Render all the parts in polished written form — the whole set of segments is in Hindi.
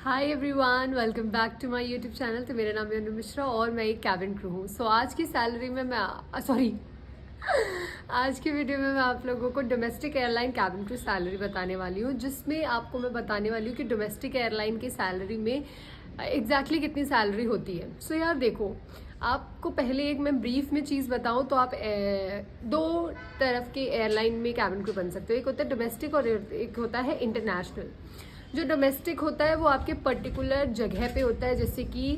Hi everyone, welcome back to my YouTube channel. तो मेरा नाम है अनु मिश्रा और मैं एक कैबिन क्रू हूँ। सो आज की सैलरी में आज की वीडियो में मैं आप लोगों को domestic airline cabin crew salary बताने वाली हूँ, जिसमें आपको मैं बताने वाली हूँ कि डोमेस्टिक एयरलाइन की सैलरी में एग्जैक्टली कितनी सैलरी होती है। सो यार देखो, आपको पहले एक मैं ब्रीफ में चीज़ बताऊं तो आप दो तरफ के एयरलाइन में कैबिन क्रू बन सकते हो। एक होता है डोमेस्टिक और एक होता है इंटरनेशनल। जो डोमेस्टिक होता है वो आपके पर्टिकुलर जगह पे होता है, जैसे कि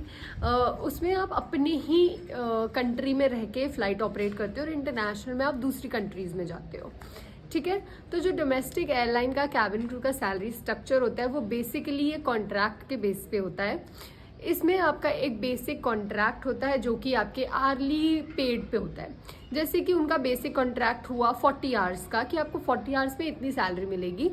उसमें आप अपने ही कंट्री में रह के फ़्लाइट ऑपरेट करते हो और इंटरनेशनल में आप दूसरी कंट्रीज़ में जाते हो। ठीक है, तो जो डोमेस्टिक एयरलाइन का कैबिन क्रू का सैलरी स्ट्रक्चर होता है वो बेसिकली ये कॉन्ट्रैक्ट के बेस पे होता है। इसमें आपका एक बेसिक कॉन्ट्रैक्ट होता है जो कि आपके आर्ली पेड पे होता है। जैसे कि उनका बेसिक कॉन्ट्रैक्ट हुआ 40 आवर्स का, कि आपको 40 आवर्स में इतनी सैलरी मिलेगी,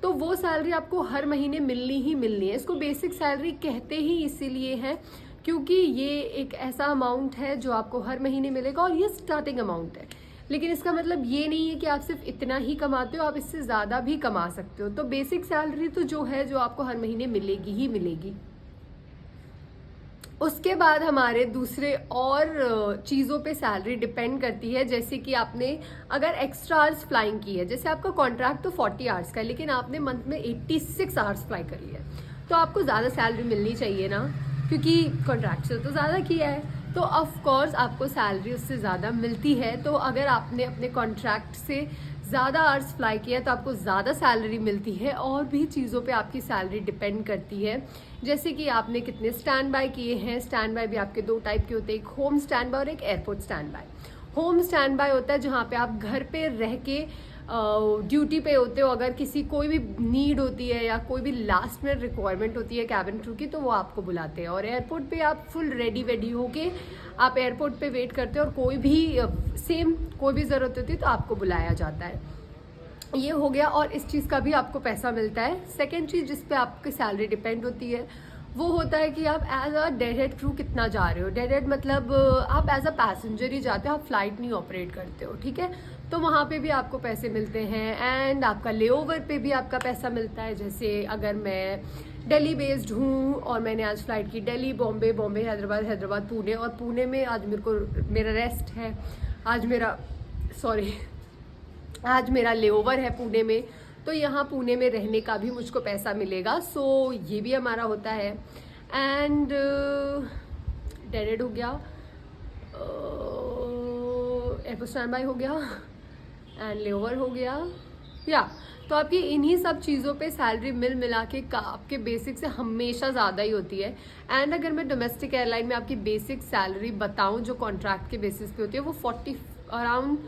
तो वो सैलरी आपको हर महीने मिलनी ही मिलनी है। इसको बेसिक सैलरी कहते ही इसीलिए है क्योंकि ये एक ऐसा अमाउंट है जो आपको हर महीने मिलेगा और ये स्टार्टिंग अमाउंट है। लेकिन इसका मतलब ये नहीं है कि आप सिर्फ इतना ही कमाते हो, आप इससे ज़्यादा भी कमा सकते हो। तो बेसिक सैलरी तो जो है जो आपको हर महीने मिलेगी ही मिलेगी। उसके बाद हमारे दूसरे और चीज़ों पे सैलरी डिपेंड करती है। जैसे कि आपने अगर एक्स्ट्रा आवर्स फ्लाइंग की है, जैसे आपका कॉन्ट्रैक्ट तो 40 आवर्स का है लेकिन आपने मंथ में 86 आवर्स फ्लाई करी है, तो आपको ज़्यादा सैलरी मिलनी चाहिए ना, क्योंकि कॉन्ट्रैक्ट से तो ज़्यादा किया है, तो ऑफ कोर्स आपको सैलरी उससे ज़्यादा मिलती है। तो अगर आपने अपने कॉन्ट्रैक्ट से ज़्यादा आवर्स फ्लाई किया तो आपको ज़्यादा सैलरी मिलती है। और भी चीज़ों पे आपकी सैलरी डिपेंड करती है, जैसे कि आपने कितने स्टैंड बाय किए हैं। स्टैंड बाय भी आपके दो टाइप के होते हैं, एक होम स्टैंड बाय और एक airport stand by. Home stand by होता है जहाँ पे आप घर पे रह के ड्यूटी पे होते हो। अगर किसी कोई भी नीड होती है या कोई भी लास्ट में रिक्वायरमेंट होती है कैबिन क्रू की, तो वो आपको बुलाते हैं। और एयरपोर्ट पे आप फुल रेडी वेडी होके आप एयरपोर्ट पे वेट करते हो और कोई भी कोई भी ज़रूरत होती है तो आपको बुलाया जाता है। ये हो गया, और इस चीज़ का भी आपको पैसा मिलता है। सेकेंड चीज़ जिस पे आपकी सैलरी डिपेंड होती है वो होता है कि आप as a dead head crew कितना जा रहे हो। डेड हेड मतलब आप एज अ पैसेंजर ही जाते हो, आप फ्लाइट नहीं ऑपरेट करते हो। ठीक है, तो वहाँ पे भी आपको पैसे मिलते हैं। एंड आपका लेओवर पे भी आपका पैसा मिलता है। जैसे अगर मैं दिल्ली बेस्ड हूँ और मैंने आज फ्लाइट की दिल्ली बॉम्बे, बॉम्बे हैदराबाद, हैदराबाद पुणे, और पुणे में आज मेरा रेस्ट है, आज मेरा लेओवर है पुणे में, तो यहाँ पुणे में रहने का भी मुझको पैसा मिलेगा। सो ये भी हमारा होता है। एंड डेडेड हो गया, एयरपोर्ट स्टैंड बाय हो गया एंड लेओवर हो गया। तो आपकी इन्हीं सब चीज़ों पे सैलरी मिला के आपके बेसिक से हमेशा ज़्यादा ही होती है। एंड अगर मैं डोमेस्टिक एयरलाइन में आपकी बेसिक सैलरी बताऊं जो कॉन्ट्रैक्ट के बेसिस पे होती है, वो अराउंड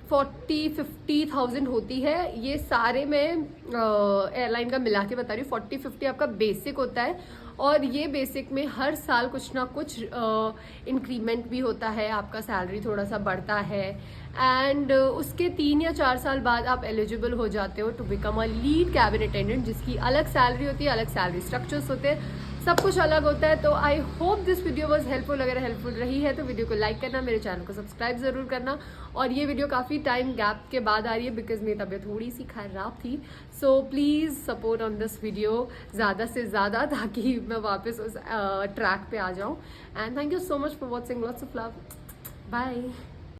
40-50,000 होती है। ये सारे मैं एयरलाइन का मिला के बता रही हूँ। 40-50 आपका बेसिक होता है, और ये बेसिक में हर साल कुछ ना कुछ इंक्रीमेंट भी होता है, आपका सैलरी थोड़ा सा बढ़ता है। एंड उसके 3 या 4 साल बाद आप एलिजिबल हो जाते हो to become a lead cabin attendant, जिसकी अलग सैलरी होती है, अलग सैलरी स्ट्रक्चर्स होते हैं, सब कुछ अलग होता है। तो I hope this video was helpful. अगर हेल्पफुल रही है तो वीडियो को लाइक करना, मेरे चैनल को सब्सक्राइब ज़रूर करना। और ये वीडियो काफ़ी टाइम गैप के बाद आ रही है बिकॉज मेरी तबीयत थोड़ी सी खराब थी। So please support on this video ज़्यादा से ज़्यादा, ताकि मैं वापस उस ट्रैक पे आ जाऊँ। And thank you so much for watching, lots of love, bye.